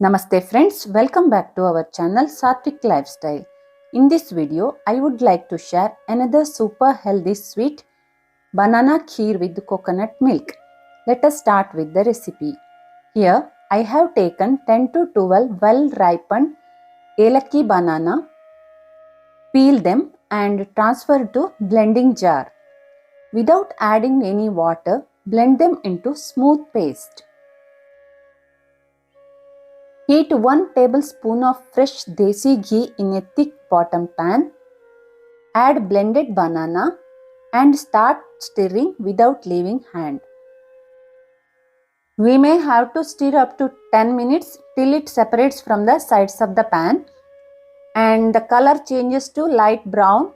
Namaste friends, welcome back to our channel Satvik Lifestyle. In this video, I would like to share another super healthy sweet banana kheer with coconut milk. Let us start with the recipe. Here, I have taken 10 to 12 well ripened Elakki banana, peel them and transfer to blending jar. Without adding any water, blend them into smooth paste. Heat 1 tablespoon of fresh desi ghee in a thick bottom pan. Add blended banana and start stirring without leaving hand. We may have to stir up to 10 minutes till it separates from the sides of the pan and the color changes to light brown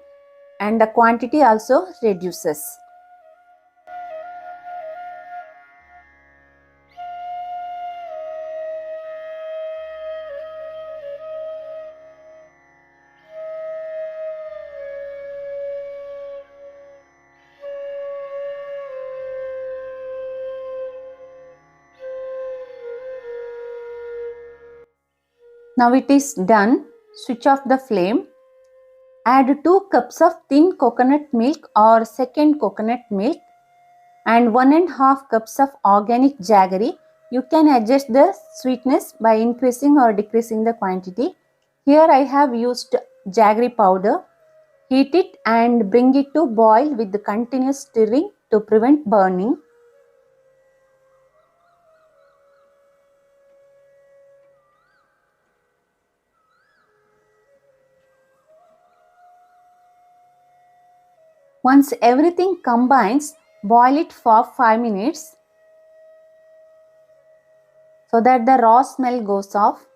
and the quantity also reduces. Now it is done. Switch off the flame. Add 2 cups of thin coconut milk or second coconut milk and 1.5 cups of organic jaggery. You can adjust the sweetness by increasing or decreasing the quantity. Here I have used jaggery powder. Heat it and bring it to boil with the continuous stirring to prevent burning. Once everything combines, boil it for 5 minutes so that the raw smell goes off.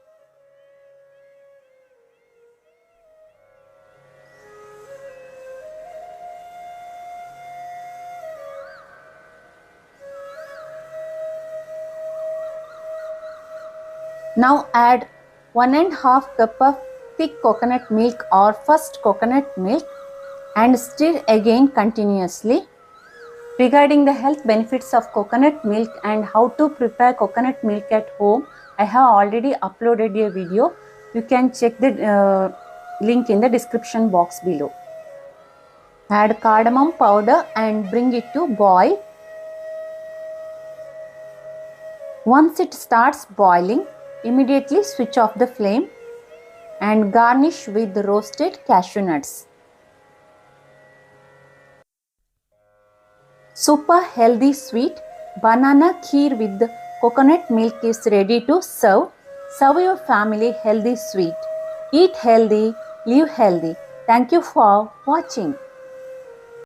Now add 1.5 cup of thick coconut milk or first coconut milk and stir again continuously. Regarding the health benefits of coconut milk and how to prepare coconut milk at home, I have already uploaded a video. You can check the link in the description box below. Add cardamom powder and bring it to boil. Once it starts boiling, immediately switch off the flame and garnish with roasted cashew nuts. Super healthy sweet banana kheer with coconut milk is ready to serve. Serve your family healthy sweet. Eat healthy, live healthy. Thank you for watching.